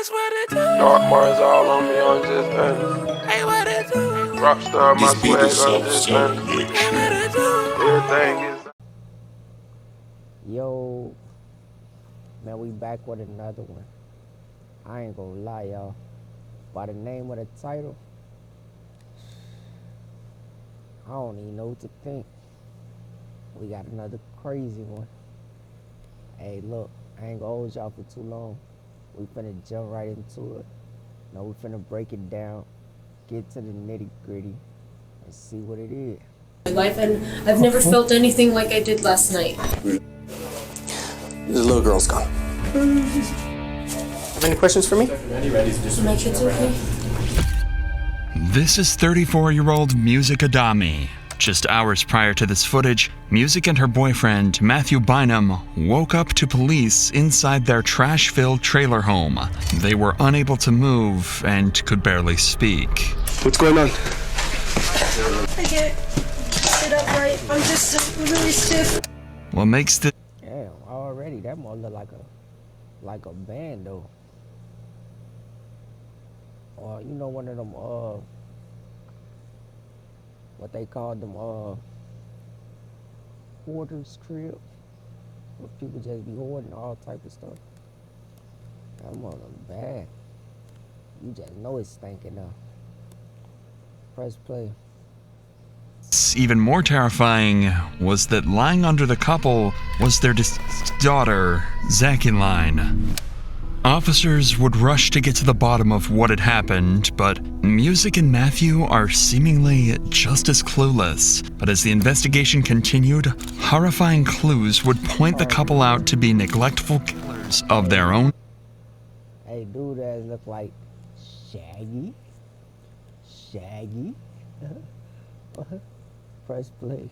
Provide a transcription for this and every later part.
Dark Mars all on me, I'm just honest. Hey, what it do? Rockstar, my swag, I'm just honest. Hey, what it do? Everything is. Yo, man, we back with another one. I ain't gonna lie, y'all. By the name of the title, I don't even know what to think. We got another crazy one. Hey, look, I ain't gonna hold y'all for too long. We finna jump right into it. Now we finna break it down, get to the nitty gritty, and see what it is. My life, and I've never felt anything like I did last night. The little girl's gone. Have any questions for me? Are my kids okay? This is 34-year-old Music Adami. Just hours prior to this footage, Music and her boyfriend, Matthew Bynum, woke up to police inside their trash-filled trailer home. They were unable to move and could barely speak. What's going on? I can't sit upright. I'm just really stiff. What makes the Damn, already that must look like a band though. Or you know, one of them what they call them hoarders crib, where people just be hoarding all type of stuff. That must look bad. You just know it's stinking up. Press play. even more terrifying was that lying under the couple was their deceased daughter, Zakiline. Officers would rush to get to the bottom of what had happened, but Music and Matthew are seemingly just as clueless. But as the investigation continued, horrifying clues would point the couple out to be neglectful killers of their own. Hey, dude, that look like Shaggy. Press play.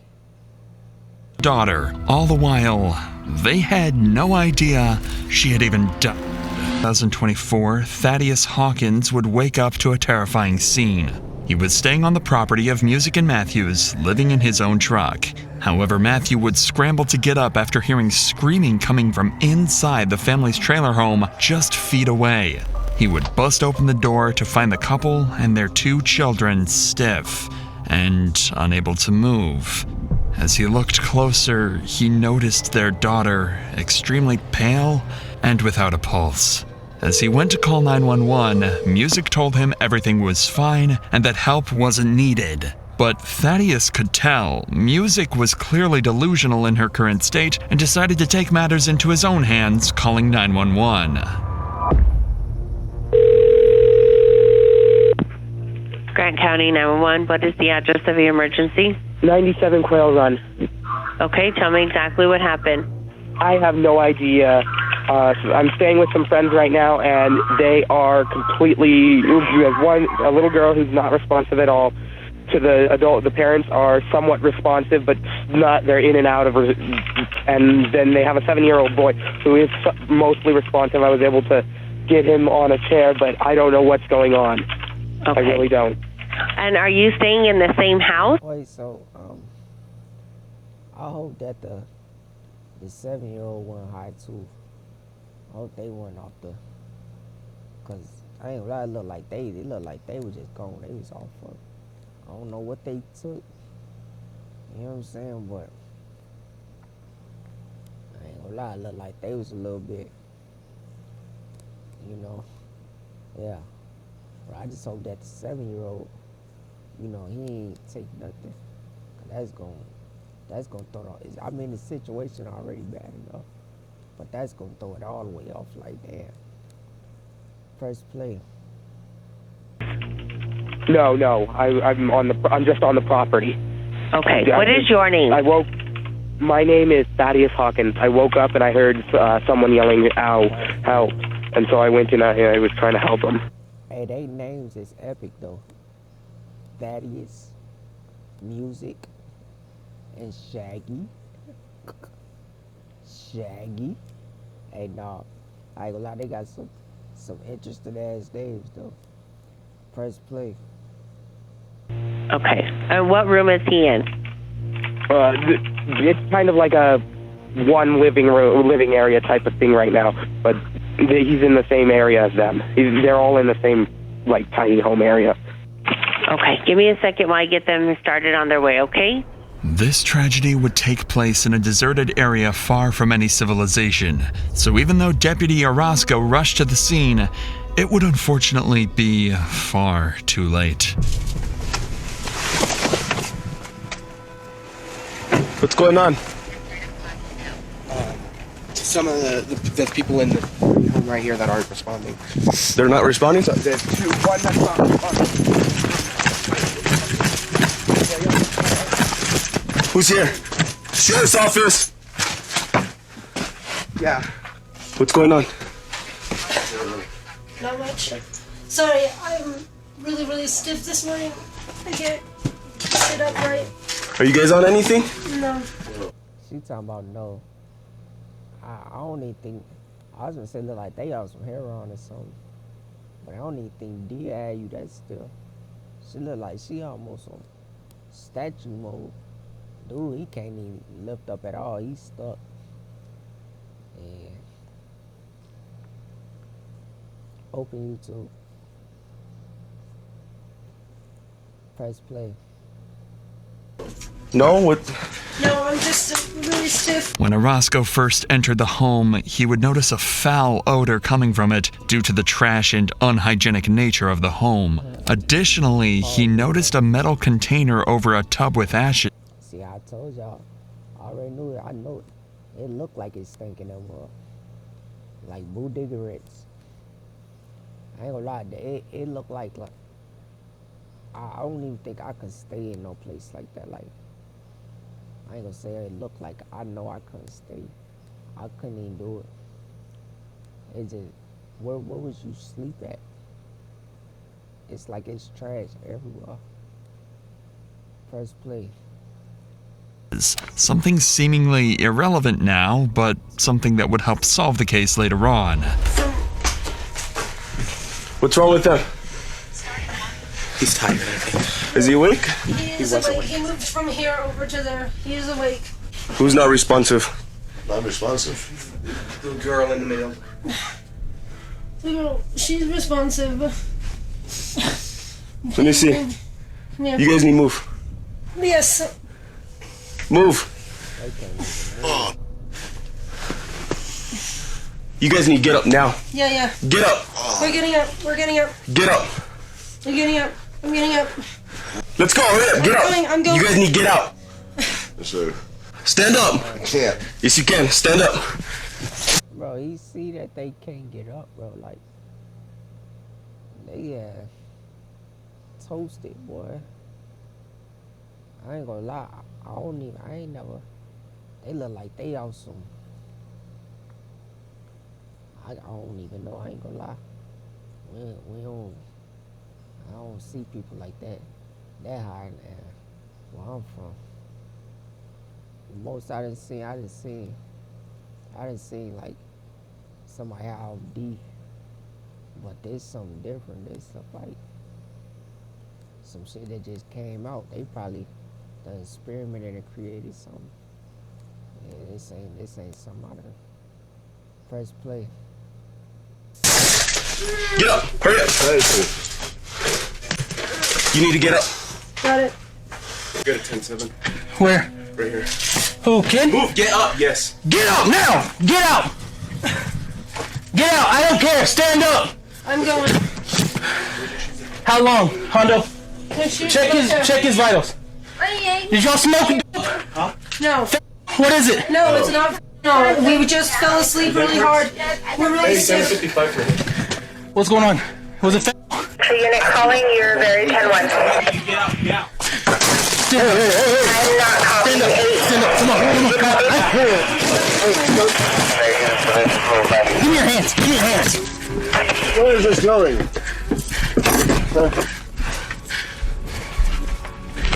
Daughter. All the while, they had no idea she had even died. 2024, Thaddeus Hawkins would wake up to a terrifying scene. He was staying on the property of Music and Matthews, living in his own truck. However, Matthew would scramble to get up after hearing screaming coming from inside the family's trailer home just feet away. He would bust open the door to find the couple and their 2 children stiff and unable to move. As he looked closer, he noticed their daughter extremely pale and without a pulse. As he went to call 911, Music told him everything was fine and that help wasn't needed. But Thaddeus could tell Music was clearly delusional in her current state and decided to take matters into his own hands, calling 911. Grant County 911, what is the address of your emergency? 97 Quail Run. Okay, tell me exactly what happened. I have no idea. I'm staying with some friends right now, and they are completely. You have a little girl who's not responsive at all. To the adult, the parents are somewhat responsive, but not. They're in and out of. And then they have a 7-year-old boy who is mostly responsive. I was able to get him on a chair, but I don't know what's going on. Okay. I really don't. And are you staying in the same house? Wait, so I hope that the 7-year-old went high too. I hope they went off the, cause I ain't gonna lie, it looked like they were just gone. They was all fucked. I don't know what they took. You know what I'm saying? But I ain't gonna lie, it looked like they was a little bit, you know, yeah. But I just hope that the 7-year-old, you know, he ain't take nothing. Cause that's gonna throw it. I mean, the situation already bad enough, but that's gonna throw it all the way off like that. Press play. No. I'm just on the property. Okay, what is your name? My name is Thaddeus Hawkins. I woke up and I heard someone yelling, "Ow, help!" And so I went and I was trying to help them. Hey, they names is epic though. Thaddeus, Music, and Shaggy. Hey, nah, I ain't gonna lie, they got some interesting ass names though. Press play. Okay, and what room is he in? It's kind of like a one living area type of thing right now, but he's in the same area as them. They're all in the same, like, tiny home area. Okay, give me a second while I get them started on their way, okay? This tragedy would take place in a deserted area far from any civilization, so even though Deputy Orozco rushed to the scene, it would unfortunately be far too late. What's going on? Some of the people in the home right here that aren't responding. They're not responding? There's two. One that's not responding. Who's here? Sheriff's office! Yeah. What's going on? Not much. Sorry, I'm really stiff this morning. I can't sit upright. Are you guys on anything? No. She talking about no. I don't even think, I was gonna say look like they on some heroin or something. But I don't even think D had you that still. She look like she almost on statue mode. Dude, he can't even lift up at all. He's stuck. And open YouTube. Press play. No? What? No, I'm just really stiff. When Orozco first entered the home, he would notice a foul odor coming from it due to the trash and unhygienic nature of the home. Additionally, he noticed a metal container over a tub with ashes. See, I told y'all. I already knew it. I know it. It looked like it's stinking them up. Like Boo Diggerites. I ain't gonna lie, it looked like I don't even think I could stay in no place like that. Like, I ain't gonna say it looked like, I know I couldn't stay. I couldn't even do it. It just, where would you sleep at? It's like it's trash everywhere. Press play. Something seemingly irrelevant now, but something that would help solve the case later on. What's wrong with them? He's tired, I think. Is he awake? He is awake. He moved from here over to there. He is awake. Who's not responsive? Non-responsive. The girl in the middle. The girl, she's responsive. Let me see. Yeah. You guys need to move. Yes. Move. You guys need to get up now. Yeah. Get up. We're getting up. We're getting up. Get up. We're getting up. I'm getting up. Let's go. Hurry up. Get up. I'm going. You guys need to get out. Yes, sir. Stand up. I can't. Yes, you can. Stand up. Bro, he see that they can't get up, bro. Like, they toasted, boy. I ain't gonna lie. I ain't never. They look like they on some. I don't even know. I ain't gonna lie. We don't. I don't see people like that high in there. Where I'm from. The most I done seen like somebody out deep. But there's something different. There's stuff like some shit that just came out. They probably done experimented and created something. Yeah, this ain't something out of press play. Get up. Hurry up. You need to get up. Got it. Good at 10-7. Where? Right here. Who, kid? Move, get up, yes. Get up now. Get out. Get out. I don't care. Stand up. I'm going. How long, Hondo? Check his vitals. Did y'all smoke? No. What is it? No, it's not. No, we just fell asleep really hard. We're really stiff. 55 for him. What's going on? Was it? So unit calling, you're very 10-1. Get out. Get out. I'm not calling 8. Stand up. Come on. Give me your hands. Where is this going?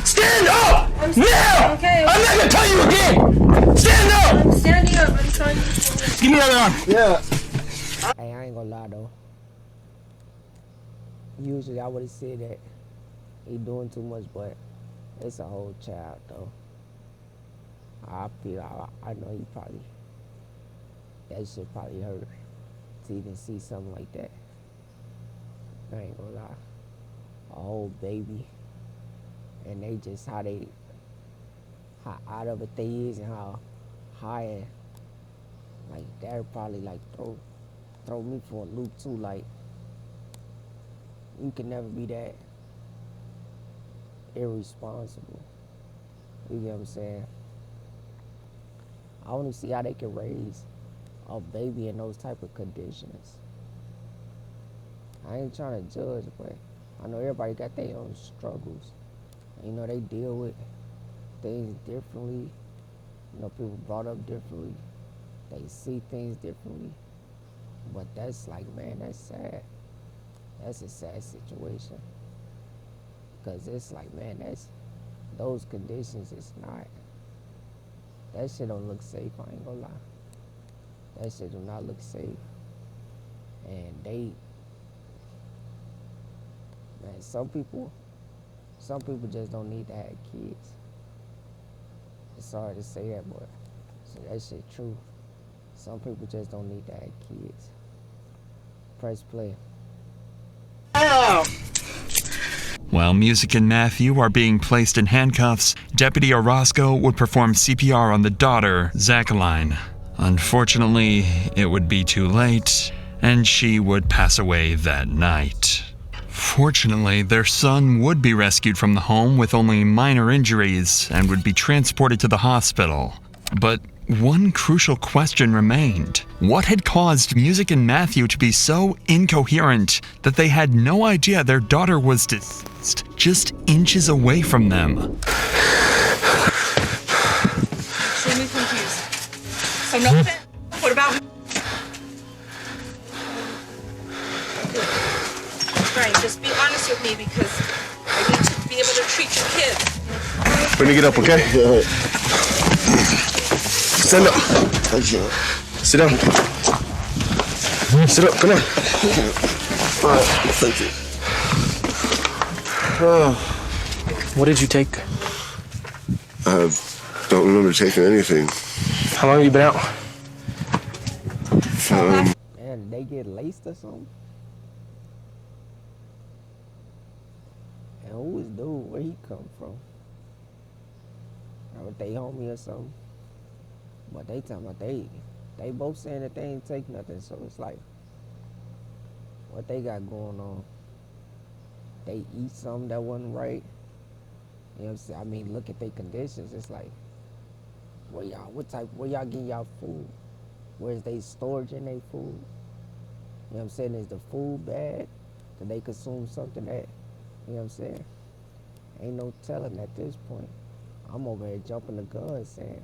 Stand up! Now! Okay. I'm not gonna tell you again! Stand up! I'm standing up. I'm trying to. Give me the other arm. Yeah. Hey, I ain't gonna lie though. Usually I would've said that he doing too much, but it's a whole child though. I know he probably, that shit probably hurt to even see something like that. I ain't gonna lie. A whole baby, and they just how out of it they is and how high and like that probably like throw me for a loop too. Like you can never be that irresponsible. You get what I'm saying? I want to see how they can raise a baby in those type of conditions. I ain't trying to judge, but I know everybody got their own struggles. You know, they deal with things differently. You know, people brought up differently. They see things differently. But that's like, man, that's sad. That's a sad situation. Because it's like, man, those conditions is not, that shit don't look safe, I ain't gonna lie. That shit do not look safe. And man, some people just don't need to have kids. It's sorry to say that, but so that shit true. Some people just don't need to have kids. Press play. While Music and Matthew are being placed in handcuffs, Deputy Orozco would perform CPR on the daughter, Zachaline. Unfortunately, it would be too late, and she would pass away that night. Fortunately, their son would be rescued from the home with only minor injuries and would be transported to the hospital. But one crucial question remained. What had caused Music and Matthew to be so incoherent that they had no idea their daughter was deceased just inches away from them? Extremely confused. So no offense. What about? Right, just be honest with me because I need to be able to treat your kids. Let me get up, okay? Stand up. Sit down. Sit up, come on. Thank you. What did you take? I don't remember taking anything. How long have you been out? Man, they get laced or something? And who is dude? Where he come from? Or they homie or something? But they talking about they both saying that they ain't take nothing, so it's like, what they got going on? They eat something that wasn't right. You know what I'm saying? I mean, look at their conditions. It's like, where y'all getting y'all food? Where's they storage in their food? You know what I'm saying? Is the food bad? Did they consume something that, you know what I'm saying? Ain't no telling at this point. I'm over here jumping the gun saying,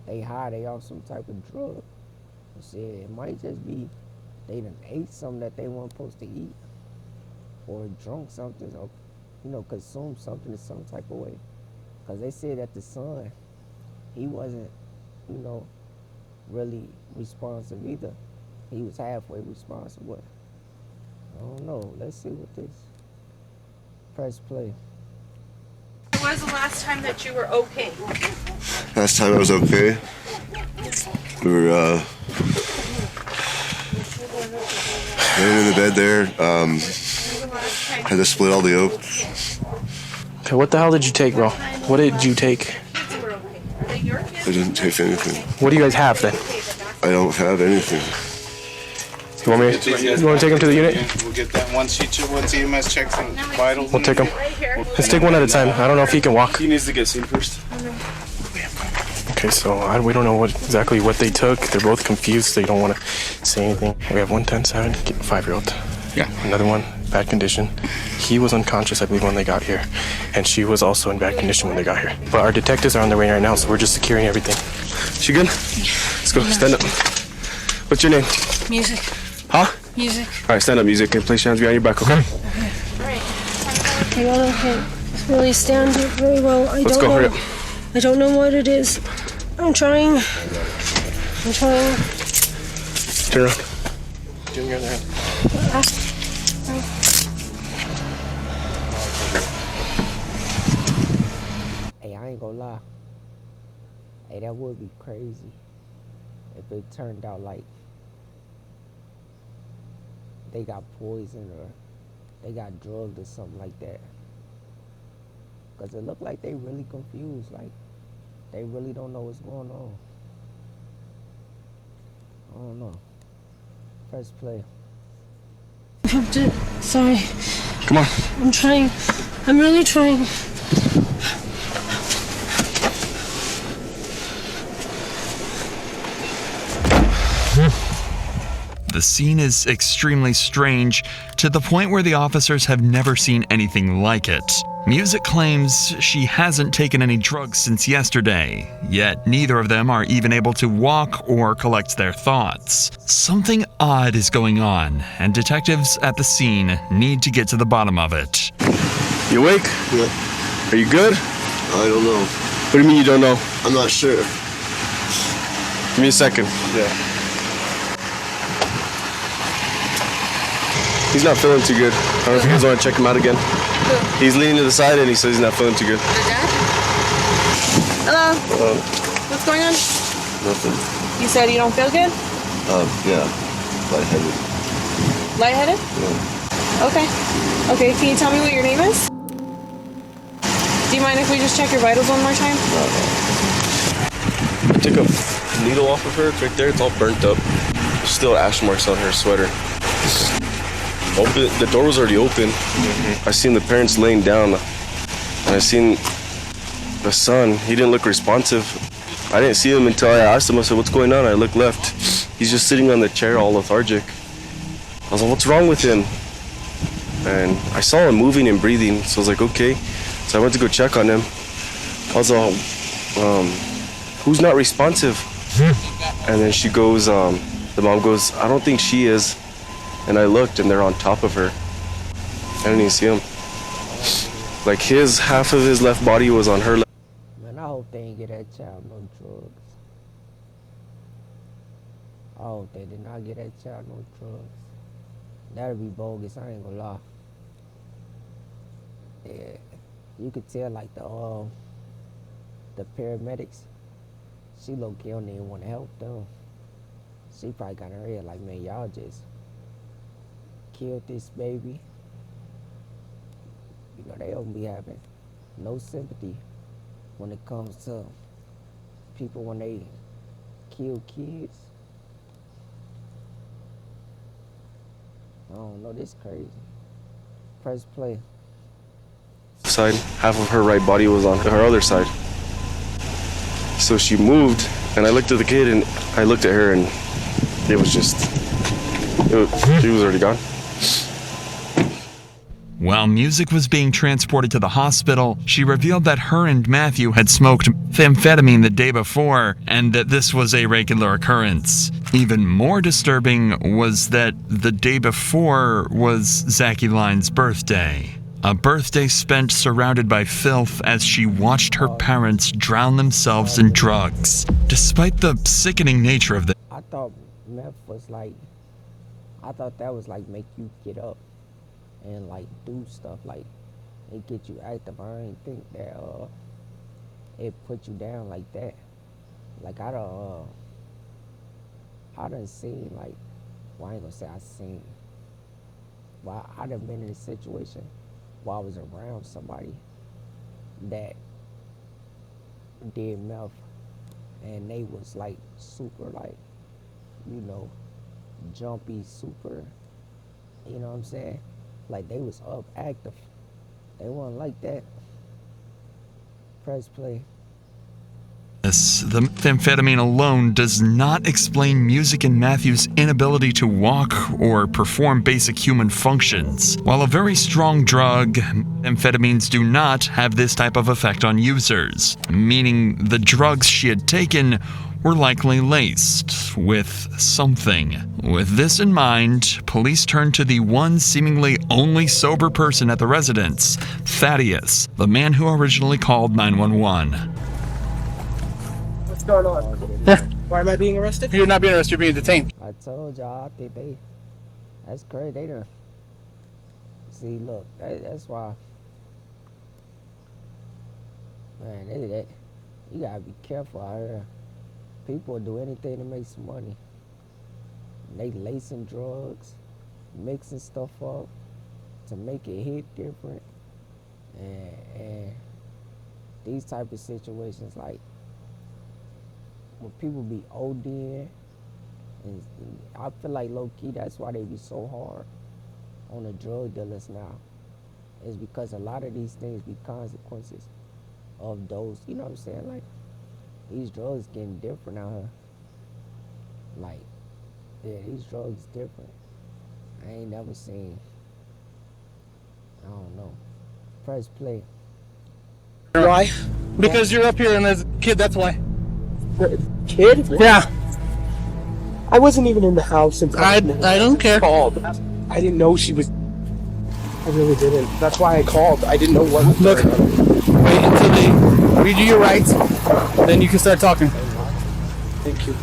they high, they off some type of drug. Shit, it might just be they done ate something that they weren't supposed to eat, or drunk something, or consumed something in some type of way. Cause they said that the son, he wasn't, really responsive either. He was halfway responsive. But I don't know. Let's see what this. Press play. When was the last time that you were okay? Last time I was okay. We were laying in the bed there. Had to split all the oats. Okay, what the hell did you take, bro? What did you take? I didn't take anything. What do you guys have then? I don't have anything. You want to take him to the unit? We'll get that once EMS checks on vitals. We'll take him. Let's take one at a time. I don't know if he can walk. He needs to get seen first. Okay, so we don't know exactly what they took. They're both confused. They don't want to say anything. We have 110-7, 5-year-old. Yeah. Another one, bad condition. He was unconscious, I believe, when they got here. And she was also in bad condition when they got here. But our detectives are on their way right now, so we're just securing everything. She good? Let's go. Stand up. What's your name? Music. Huh? Music. All right, stand up, Music, and place your hands behind your back, okay? Okay, I can't really stand it very well. Let's go, hurry up. I don't know what it is. I'm trying. Turn around. Give me your other hand. Hey, I ain't gonna lie. Hey, that would be crazy if it turned out like they got poisoned or they got drugged or something like that. Because it looked like they really confused. Like, they really don't know what's going on. I don't know. Press play. Sorry. Come on. I'm trying. I'm really trying. The scene is extremely strange, to the point where the officers have never seen anything like it. Music claims she hasn't taken any drugs since yesterday, yet neither of them are even able to walk or collect their thoughts. Something odd is going on, and detectives at the scene need to get to the bottom of it. You awake? Yeah. Are you good? I don't know. What do you mean you don't know? I'm not sure. Give me a second. Yeah. He's not feeling too good. I don't know if you guys want to check him out again. He's leaning to the side and he says he's not feeling too good. Your dad? Hello? What's going on? Nothing. You said you don't feel good? Yeah. Lightheaded. Lightheaded? Yeah. Okay. Okay, can you tell me what your name is? Do you mind if we just check your vitals one more time? I took a needle off of her. It's right there. It's all burnt up. Still ash marks on her sweater. The door was already open. I seen the parents laying down, and I seen the son. He didn't look responsive. I didn't see him until I asked him. I said, "What's going on?" I looked left. He's just sitting on the chair, all lethargic. I was like, "What's wrong with him?" And I saw him moving and breathing, so I was like, "Okay." So I went to go check on him. I was all, "Who's not responsive?" And then she goes, the mom goes, "I don't think she is." And I looked, and they're on top of her. I didn't even see him. Like, half of his left body was on her left. Man, I hope they ain't get that child no drugs. I hope they did not get that child no drugs. That'd be bogus, I ain't gonna lie. Yeah, you could tell, like, the paramedics, she low-key don't even want to help them. She probably got in her head like, man, y'all just killed this baby. You know, they don't be having no sympathy when it comes to people when they kill kids. I don't know, this crazy. Press play. Side, half of her right body was on her other side. So she moved, and I looked at the kid, and I looked at her, and it was just, she was already gone. While Music was being transported to the hospital, she revealed that her and Matthew had smoked amphetamine the day before, and that this was a regular occurrence. Even more disturbing was that the day before was Zachy Line's birthday. A birthday spent surrounded by filth as she watched her parents drown themselves in drugs. Despite the sickening nature of the I thought meth was like, I thought that was like make you get up and like do stuff, like it get you active. I didn't think that it put you down like that. Like I done seen, like, well, I ain't gonna say I seen, but I done been in a situation while I was around somebody that did meth, and they was like super, like, you know, jumpy, super, you know what I'm saying? Like they was up, active. They weren't like that. Press play. The methamphetamine alone does not explain Music and Matthew's inability to walk or perform basic human functions. While a very strong drug, amphetamines do not have this type of effect on users, meaning the drugs she had taken were likely laced with something. With this in mind, police turned to the one seemingly only sober person at the residence, Thaddeus, the man who originally called 911. What's going on? Why am I being arrested? You're not being arrested, you're being detained. I told y'all, I think that's crazy. They done. See, look, that's why, man, you gotta be careful out here. People will do anything to make some money. They lacing drugs. mixing stuff up to make it hit different, and these type of situations, like when people be ODing, and I feel like low key that's why they be so hard on the drug dealers now, is because a lot of these things be consequences of those, you know what I'm saying, like these drugs getting different out here. Like, yeah, these drugs different. I ain't never seen, I don't know. Press play. Why? Because you're up here and there's a kid, that's why. Kid? Yeah. I wasn't even in the house until I don't care. Called. I didn't know she was. I really didn't. That's why I called. I didn't know what. Look, wait until they read you your rights, then you can start talking. Thank you.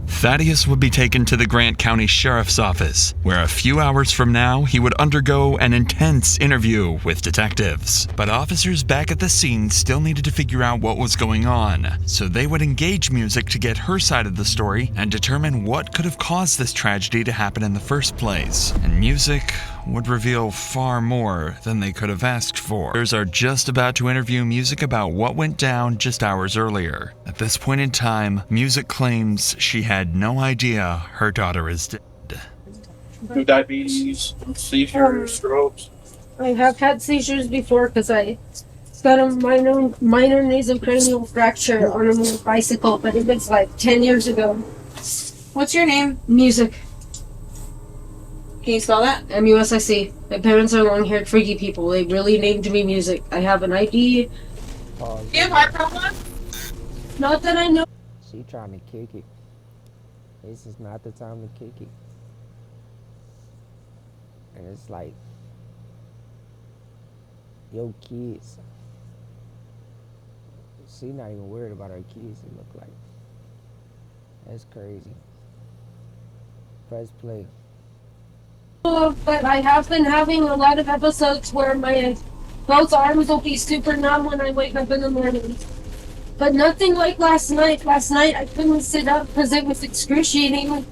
Thaddeus would be taken to the Grant County Sheriff's Office, where a few hours from now he would undergo an intense interview with detectives. But officers back at the scene still needed to figure out what was going on, so they would engage Music to get her side of the story and determine what could have caused this tragedy to happen in the first place. And Music would reveal far more than they could have asked for. Others are just about to interview Music about what went down just hours earlier. At this point in time, Music claims she had no idea her daughter is dead. Diabetes, seizures, strokes. I have had seizures before because I got a minor nasocranial fracture on a bicycle, but it was like 10 years ago. What's your name? Music. Can you spell that? MUSIC. My parents are long-haired freaky people. They really named me Music. I have an ID. Do you have heart problems? Not that I know. She trying to kick it. This is not the time to kick it. And it's like, yo, kids. She not even worried about her kids, it look like. That's crazy. Press play. But I have been having a lot of episodes where my both arms will be super numb when I wake up in the morning. But nothing like last night. Last night I couldn't sit up because it was excruciating.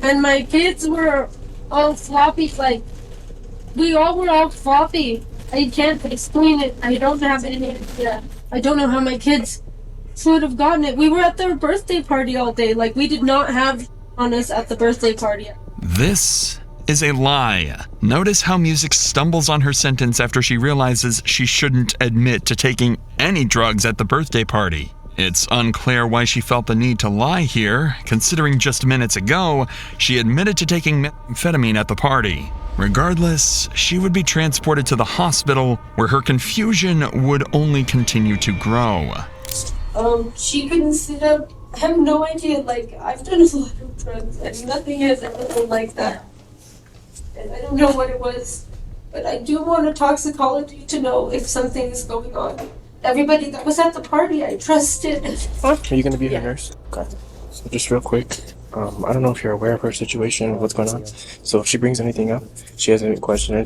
And my kids were all floppy, like, we all were all floppy. I can't explain it. I don't have any idea. I don't know how my kids would have gotten it. We were at their birthday party all day. Like, we did not have on us at the birthday party. This is a lie. Notice how Music stumbles on her sentence after she realizes she shouldn't admit to taking any drugs at the birthday party. It's unclear why she felt the need to lie here, considering just minutes ago, she admitted to taking methamphetamine at the party. Regardless, she would be transported to the hospital, where her confusion would only continue to grow. She couldn't sit up. I have no idea. Like, I've done a lot of drugs, and nothing has ever been like that. And I don't know what it was, but I do want a toxicology to know if something is going on. Everybody that was at the party, I trusted. Are you going to be her nurse? Okay. So just real quick, I don't know if you're aware of her situation, what's going on. So if she brings anything up, she has any question.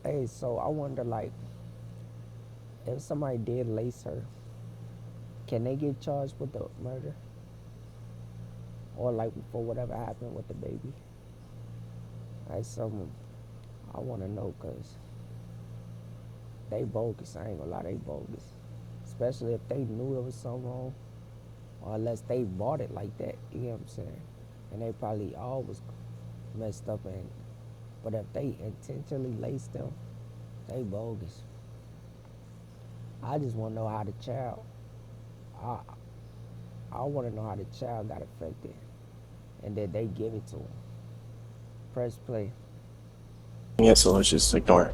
Hey, so I wonder, like, if somebody did lace her, can they get charged with the murder? Or, like, for whatever happened with the baby? That's something I want to know, because they bogus. I ain't gonna lie, they bogus. Especially if they knew there was something wrong, or unless they bought it like that, you know what I'm saying? And they probably all was messed up, but if they intentionally laced them, they bogus. I just want to know how the child, I want to know how the child got affected, and that they give it to him. Press play. Yeah, so let's just ignore her.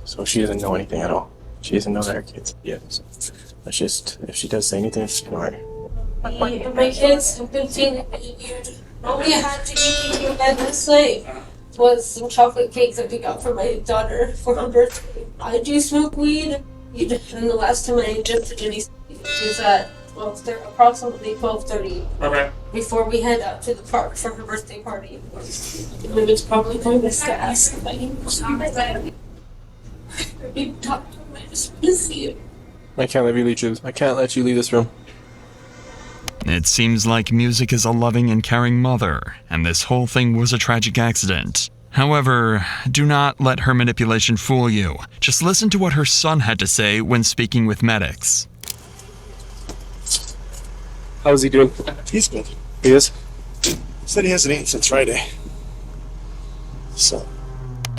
So she doesn't know anything at all. She doesn't know that her kids. Yeah. So let's just, if she does say anything, just ignore her. My kids have been feeling really weird. All we had to eat in bed this night was some chocolate cake that we got for my daughter for her birthday. I do smoke weed, and the last time I ingested any is at approximately 12:30. Okay. Before we head out to the park for her birthday party. And it's probably going to ask if I can see my dad. I talk to him. I just want to see him. I can't let you leave. I can't let you leave this room. It seems like Music is a loving and caring mother, and this whole thing was a tragic accident. However, do not let her manipulation fool you. Just listen to what her son had to say when speaking with medics. How's he doing? He's good. He is? Said he hasn't eaten since Friday. So.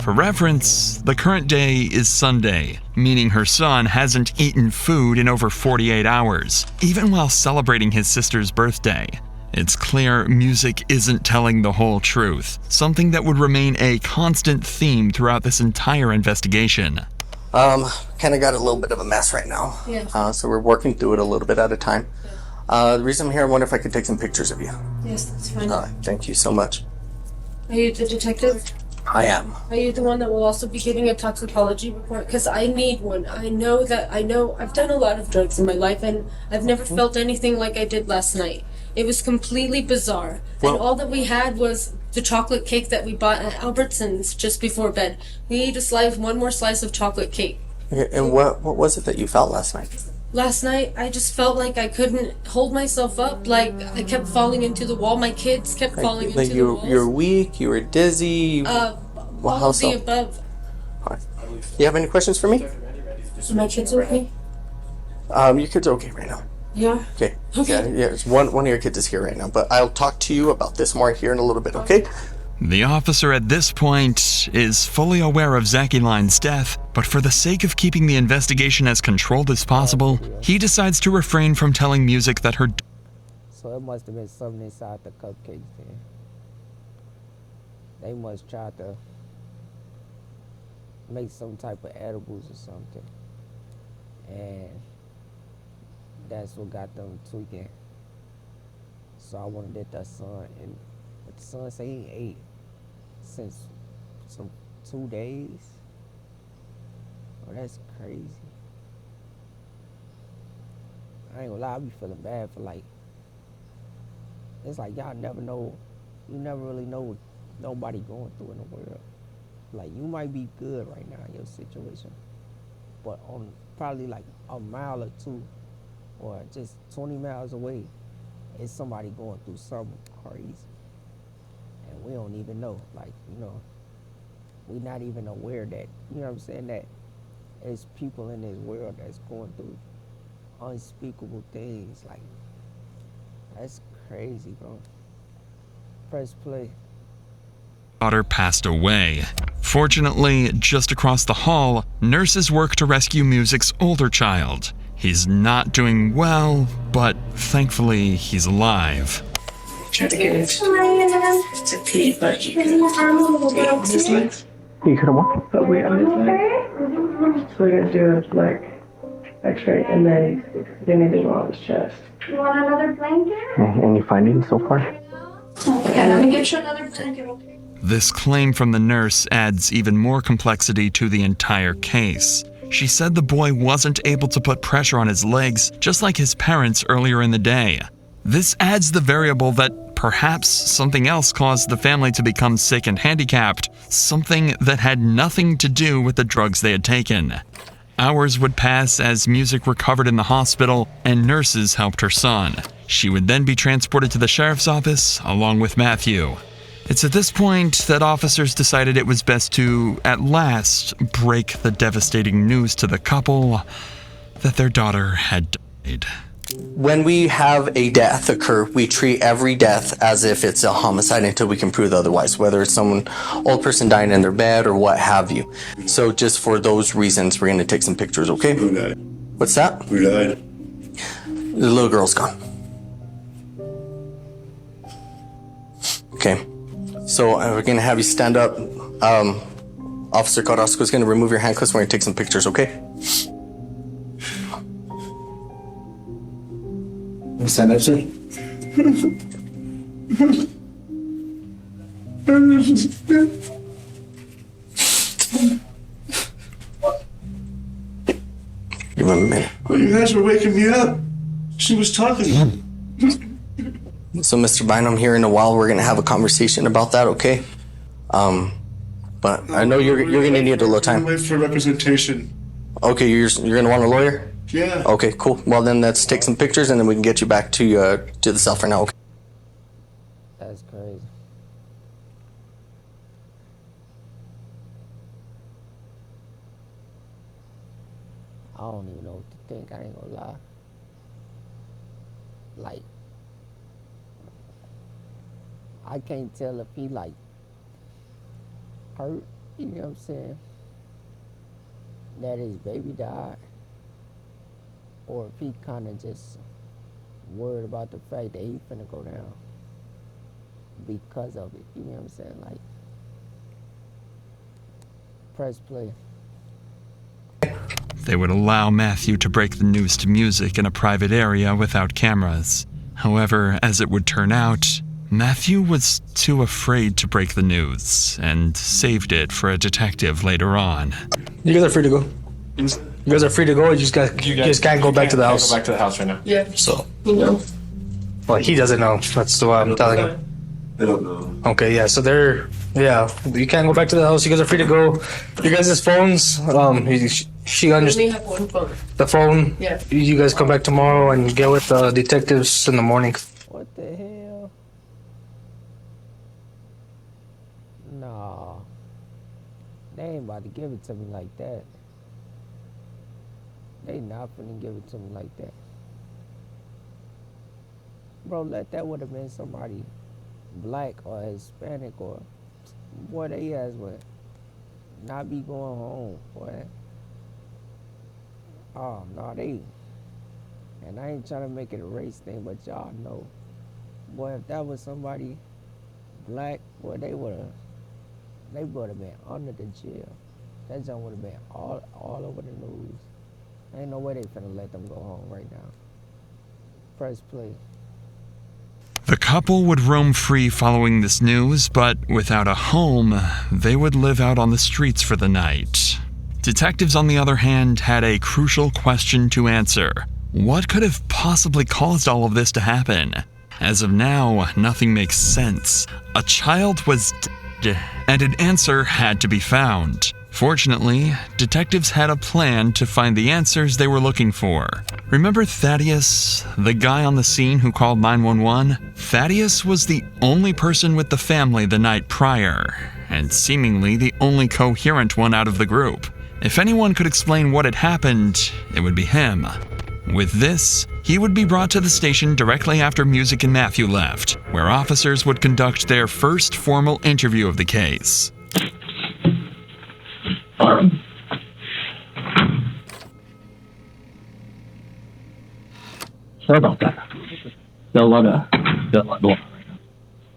For reference, the current day is Sunday, meaning her son hasn't eaten food in over 48 hours, even while celebrating his sister's birthday. It's clear music isn't telling the whole truth, something that would remain a constant theme throughout this entire investigation. Kind of got a little bit of a mess right now. Yeah. So we're working through it a little bit at a time. The reason I'm here, I wonder if I could take some pictures of you. Yes, that's fine. Thank you so much. Are you the detective? I am. Are you the one that will also be giving a toxicology report? Because I need one. I know I've done a lot of drugs in my life and I've never felt anything like I did last night. It was completely bizarre. Well, and all that we had was the chocolate cake that we bought at Albertsons just before bed. We ate one more slice of chocolate cake. And what was it that you felt last night? Last night, I just felt like I couldn't hold myself up. Like, I kept falling into the wall. My kids kept falling into the walls. You're weak, you were dizzy. All how of so? the above. You have any questions for me? Are my kids okay? Your kids are okay right now. Yeah? Okay. Okay. Yeah, one of your kids is here right now, but I'll talk to you about this more here in a little bit, okay? The officer at this point is fully aware of Zakiline's death, but for the sake of keeping the investigation as controlled as possible, he decides to refrain from telling music that her... So it must have been something inside the cupcakes then. They must try to make some type of edibles or something. And that's what got them tweaking. So I wanted that their son, and but the son say he ate since some 2 days. Oh, that's crazy. I ain't gonna lie, I be feeling bad for like, it's like y'all never know, you never really know what nobody going through in the world. Like, you might be good right now in your situation, but on probably like a mile or two, or just 20 miles away, it's somebody going through something crazy. And we don't even know, like, you know, we not even aware that, you know what I'm saying, that there's people in this world that's going through unspeakable things. Like, that's crazy, bro. Press play. Daughter passed away. Fortunately, just across the hall, nurses work to rescue Music's older child. He's not doing well, but thankfully he's alive. Try to get it to pee, but you can on his legs. You could have won. But we're on his legs. So we're gonna do like X-ray, and then they need to go on his chest. You want another blanket? Any findings so far? Yeah, let me get you another blanket, okay? This claim from the nurse adds even more complexity to the entire case. She said the boy wasn't able to put pressure on his legs, just like his parents earlier in the day. This adds the variable that perhaps something else caused the family to become sick and handicapped, something that had nothing to do with the drugs they had taken. Hours would pass as Music recovered in the hospital and nurses helped her son. She would then be transported to the sheriff's office along with Matthew. It's at this point that officers decided it was best to, at last, break the devastating news to the couple that their daughter had died. When we have a death occur, we treat every death as if it's a homicide until we can prove otherwise, whether it's someone, old person dying in their bed or what have you. So just for those reasons, we're going to take some pictures, okay? Who died? What's that? Who died? The little girl's gone. Okay. So we're going to have you stand up. Officer Carrasco is going to remove your handcuffs. We're going to take some pictures, okay? Stand up, sir. Give him a minute. Well, you guys were waking me up. She was talking. So, Mr. Bynum, here in a while, we're going to have a conversation about that, okay? But I know you're going to need a little time. Wait for representation. Okay, you're going to want a lawyer? Yeah. Okay, cool. Well, then let's take some pictures, and then we can get you back to the cell for now, okay? That's crazy. don't even know what to think. I ain't gonna lie. Like, I can't tell if he like hurt, you know what I'm saying, that his baby died, or if he kind of just worried about the fact that he finna go down because of it, you know what I'm saying? Like, press play. They would allow Matthew to break the news to music in a private area without cameras. However, as it would turn out, Matthew was too afraid to break the news and saved it for a detective later on. You guys are free to go. You guys are free to go. You just can't go back to the house. Go back to the house right now. Yeah. So. You know. Well, he doesn't know. That's what I'm telling him. They don't know. Okay, yeah. So you can't go back to the house. You guys are free to go. You guys' phones. She understands. We have one phone. The phone. Yeah. You guys come back tomorrow and get with the detectives in the morning. What the hell? Nah. They ain't about to give it to me like that. They not finna give it to me like that. Bro, that would have been somebody black or Hispanic or boy, they ass would not be going home, boy. Oh, no, and I ain't trying to make it a race thing, but y'all know, boy, if that was somebody black, boy, they would have been under the jail. That junk would have been all over the news. Ain't no way they finna let them go home right now. Press play. The couple would roam free following this news, but without a home, they would live out on the streets for the night. Detectives, on the other hand, had a crucial question to answer. What could have possibly caused all of this to happen? As of now, nothing makes sense. A child was dead, and an answer had to be found. Fortunately, detectives had a plan to find the answers they were looking for. Remember Thaddeus, the guy on the scene who called 911? Thaddeus was the only person with the family the night prior, and seemingly the only coherent one out of the group. If anyone could explain what had happened, it would be him. With this, he would be brought to the station directly after Music and Matthew left, where officers would conduct their first formal interview of the case. Sorry about that. Got a lot going on right now.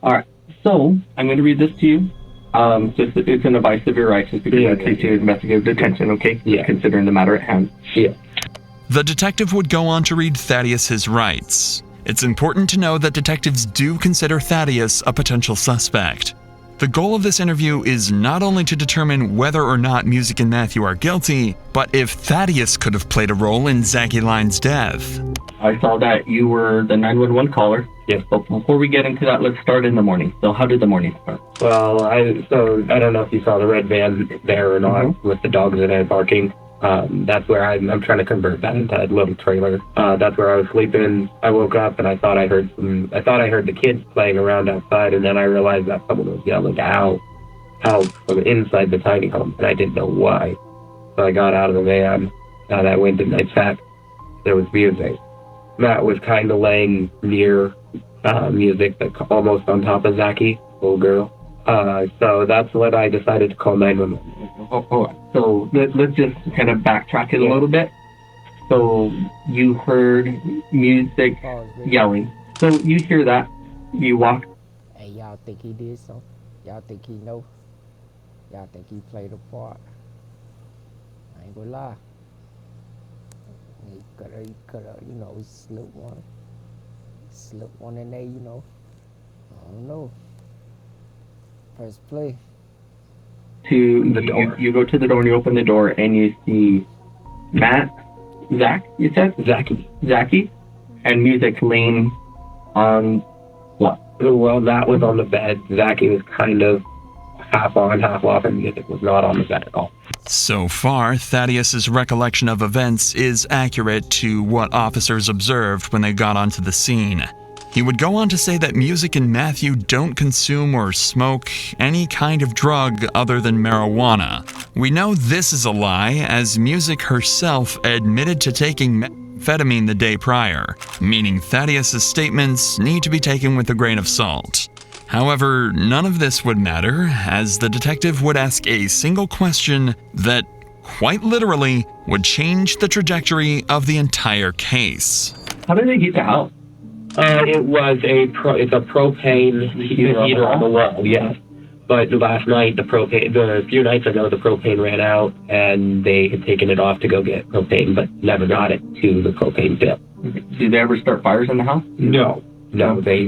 Alright, so I'm going to read this to you. It's an advice of your rights. It's going to take you to investigative detention, okay? Yeah. Considering the matter at hand. Yeah. The detective would go on to read Thaddeus his rights. It's important to know that detectives do consider Thaddeus a potential suspect. The goal of this interview is not only to determine whether or not Music and Matthew are guilty, but if Thaddeus could have played a role in Zachy Line's death. I saw that you were the 911 caller. Yes, but before we get into that, let's start in the morning. So how did the morning start? Well, I don't know if you saw the red van there or not with the dogs in it barking. That's where I'm trying to convert that into a little trailer. That's where I was sleeping. I woke up and I thought I heard the kids playing around outside, and then I realized that someone was yelling out from inside the tiny home, and I didn't know why. So I got out of the van and I went and I checked. There was music. Matt was kind of laying near music, that's almost on top of Zachy, little girl. So that's when I decided to call 911. So let's just kind of backtrack it a little bit. So you heard music yelling. So you hear that. You walk. Hey, y'all think he did something? Y'all think he know? Y'all think he played a part? I ain't gonna lie. He coulda, slipped one in there, I don't know. Press play. To the door. You go to the door and you open the door and you see Zach, you said? Zachy, and music laying on what? Well, that was on the bed. Zachy was kind of half on, half off, and music was not on the bed at all. So far, Thaddeus's recollection of events is accurate to what officers observed when they got onto the scene. He would go on to say that Music and Matthew don't consume or smoke any kind of drug other than marijuana. We know this is a lie, as Music herself admitted to taking amphetamine the day prior, meaning Thaddeus's statements need to be taken with a grain of salt. However, none of this would matter, as the detective would ask a single question that, quite literally, would change the trajectory of the entire case. How did they heat the house? It's a propane heater on the wall, yes. But last night, a few nights ago, the propane ran out, and they had taken it off to go get propane, but never got it to the propane tip. Did they ever start fires in the house? No. They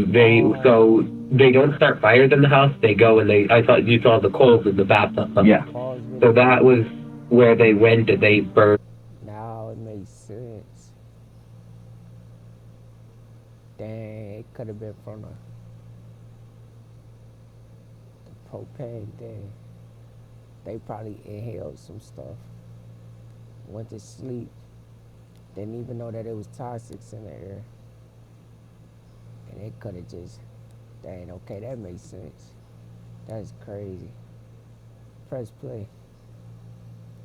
don't start fires in the house. They go and I thought you saw the coals in the bathtub. Yeah. So that was where they went and they burned. Now it makes sense. Dang, it could have been from the propane thing. They probably inhaled some stuff, went to sleep, didn't even know that it was toxics in the air. And it could have just, dang, okay, that makes sense. That's crazy. Press play.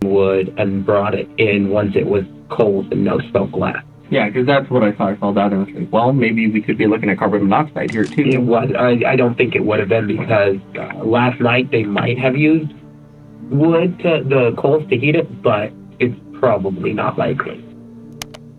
Wood and brought it in once it was cold and no smoke left. Yeah, because that's what I saw. I saw that and I was like, well, maybe we could be looking at carbon monoxide here too. It was. I don't think it would have been, because last night they might have used wood the coals to heat it, but it's probably not likely.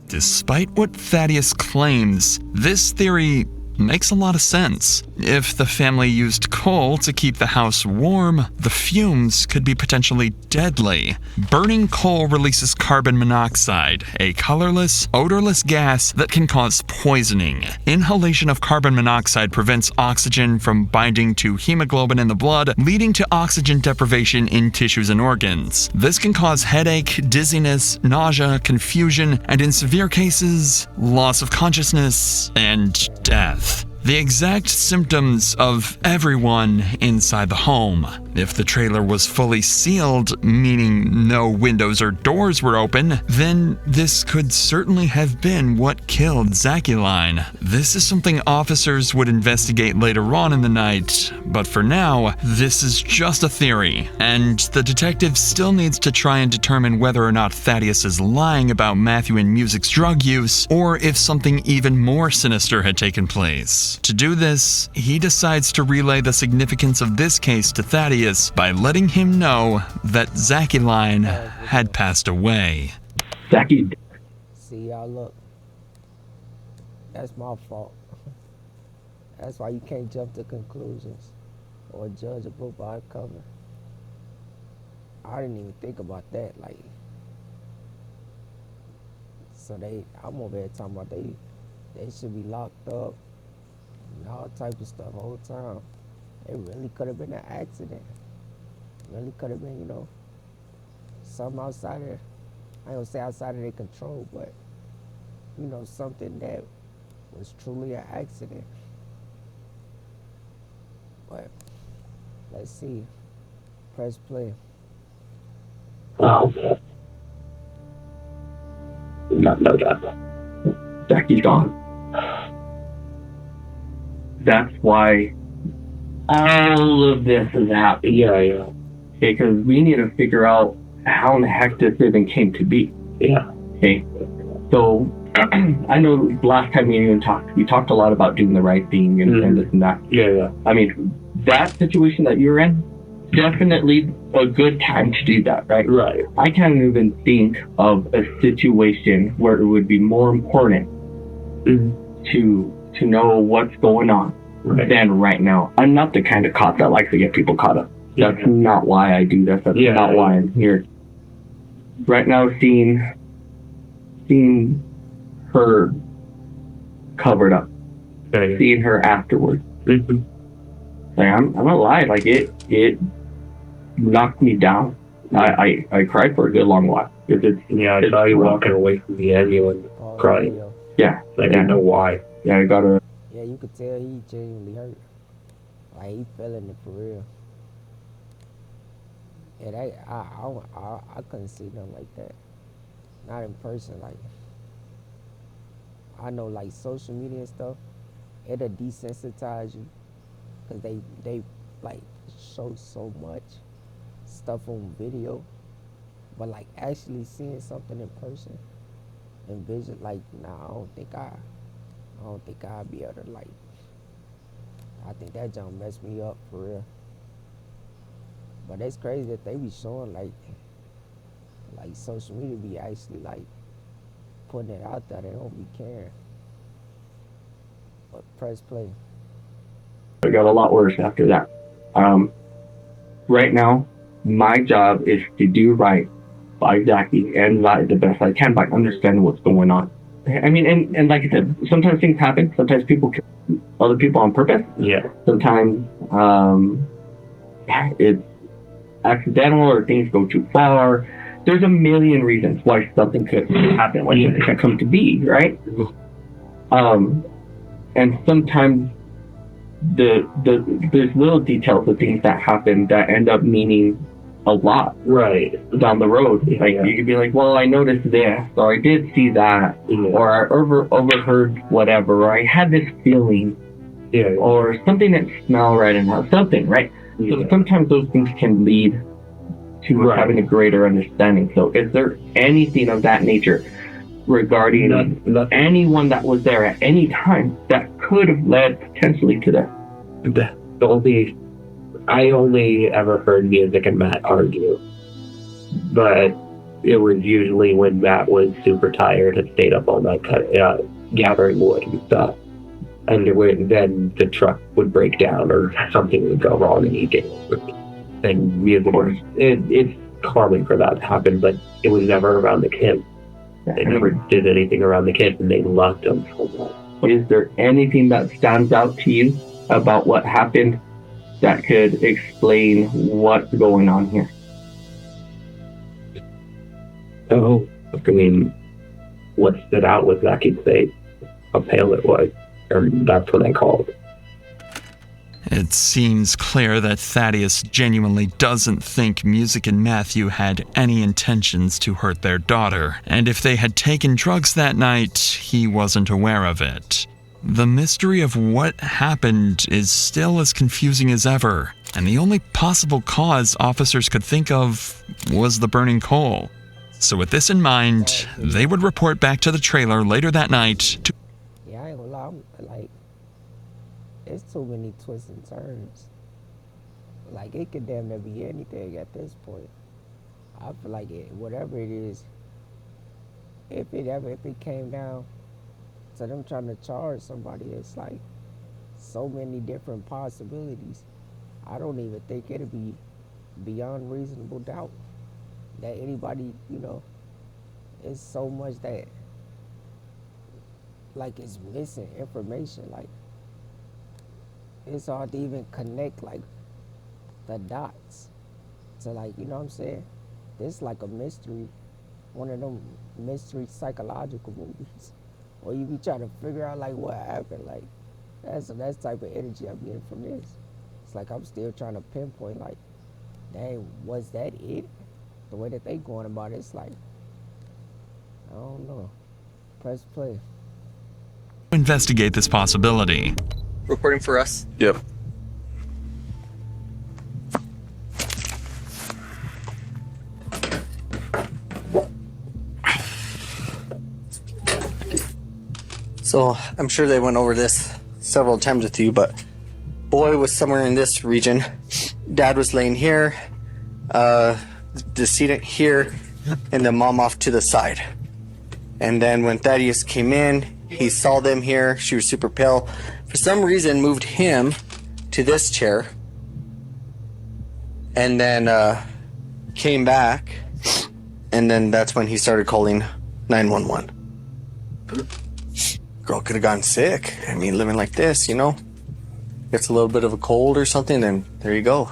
Despite what Thaddeus claims, this theory makes a lot of sense. If the family used coal to keep the house warm, the fumes could be potentially deadly. Burning coal releases carbon monoxide, a colorless, odorless gas that can cause poisoning. Inhalation of carbon monoxide prevents oxygen from binding to hemoglobin in the blood, leading to oxygen deprivation in tissues and organs. This can cause headache, dizziness, nausea, confusion, and in severe cases, loss of consciousness and death. The exact symptoms of everyone inside the home. If the trailer was fully sealed, meaning no windows or doors were open, then this could certainly have been what killed Zaculine. This is something officers would investigate later on in the night, but for now, this is just a theory, and the detective still needs to try and determine whether or not Thaddeus is lying about Matthew and Music's drug use, or if something even more sinister had taken place. To do this, he decides to relay the significance of this case to Thaddeus by letting him know that Zaculine had passed away. Zachy. See y'all, look. That's my fault. That's why you can't jump to conclusions or judge a book by its cover. I didn't even think about that. Like, so I'm over here talking about they should be locked up and all type of stuff the whole time. It really could have been an accident. Really could have been, something outside of, I don't say outside of their control, but, something that was truly an accident. But, let's see. Press play. Wow. Not know that. Zachy's gone. That's why all of this is happening. Yeah. Okay, because we need to figure out how in the heck this even came to be. Yeah. Okay, so I know last time we talked a lot about doing the right thing and this and that. Yeah. I mean, that situation that you're in, definitely a good time to do that, right? Right. I can't even think of a situation where it would be more important to know what's going on than right now. I'm not the kind of cop that likes to get people caught up. That's not why I do this. That's not why I'm here. Right now, seeing her covered up, seeing her afterwards. Like, I'm not lying. Like, it knocked me down. I cried for a good long while. I saw you walking away from the ambulance crying. Yeah. I didn't know why. Yeah, I got her. Yeah, you could tell he genuinely hurt. Like, he feeling it for real. Yeah, I couldn't see them like that. Not in person. Like, I know, like, social media and stuff, it'll desensitize you because they like show so much stuff on video, but like actually seeing something in person and vision, like nah, I don't think I'll be able to like. I think that jump messed me up for real. But it's crazy that they be showing like social media be actually like putting it out there. They don't be caring. But press play. It got a lot worse after that. Right now, my job is to do right by Zachy and Vi the best I can by understanding what's going on. I mean, and like I said, sometimes things happen. Sometimes people kill other people on purpose. Yeah. Sometimes it's accidental or things go too far. There's a million reasons why something could happen, why something could come to be, right? And sometimes there's little details of things that happen that end up meaning a lot down the road. Like you could be like, well, I noticed this, or I did see that, or I overheard whatever, or I had this feeling, or something that smelled right and something, right? So sometimes those things can lead to having a greater understanding. So is there anything of that nature regarding anyone that was there at any time that could have led potentially to that? I only ever heard Music and Matt argue, but it was usually when Matt was super tired and stayed up all night gathering wood and stuff. And then the truck would break down or something would go wrong and he did. And Music was, it's common for that to happen, but it was never around the kids. They never did anything around the kids and they loved them so much. Is there anything that stands out to you about what happened that could explain what's going on here? Oh, I mean, what stood out was Zachy's face, how pale it was, or that's what I called. It seems clear that Thaddeus genuinely doesn't think Music and Matthew had any intentions to hurt their daughter, and if they had taken drugs that night, he wasn't aware of it. The mystery of what happened is still as confusing as ever, and the only possible cause officers could think of was the burning coal. So with this in mind, they would report back to the trailer later that night to... Yeah, I ain't gonna lie, like, it's too many twists and turns. Like, it could damn near be anything at this point. I feel like whatever it is, if it came down to them trying to charge somebody, it's like so many different possibilities. I don't even think it'd be beyond reasonable doubt that anybody, it's so much that like it's missing information. Like it's hard to even connect like the dots to like, you know what I'm saying? This like a mystery, one of them mystery psychological movies. Or you be trying to figure out like what happened. Like that's type of energy I'm getting from this. It's like I'm still trying to pinpoint like, dang, was that it? The way that they going about it, it's like, I don't know. Press play. Investigate this possibility. Reporting for us? Yep. So I'm sure they went over this several times with you, but boy was somewhere in this region. Dad was laying here, decedent here, and then mom off to the side. And then when Thaddeus came in, he saw them here. She was super pale. For some reason, moved him to this chair. And then came back. And then that's when he started calling 911. Girl could have gotten sick. I mean, living like this, gets a little bit of a cold or something, then there you go.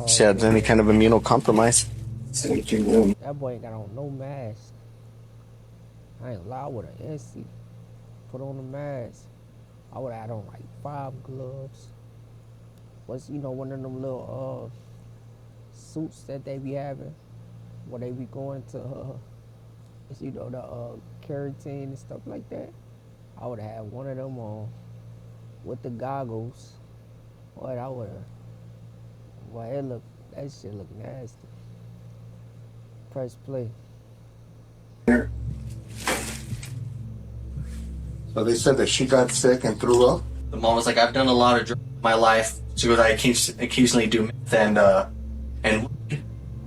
She had any kind of immunocompromise. That boy ain't got on no mask. I ain't lie, with an SC. Put on a mask. I would have had on like 5 gloves. What's, one of them little suits that they be having where they be going to, the keratin and stuff like that. I would have had one of them on with the goggles. What I would have. Boy, that shit look nasty. Press play. So they said that she got sick and threw up? The mom was like, I've done a lot of drugs in my life. She goes, I occasionally do meth and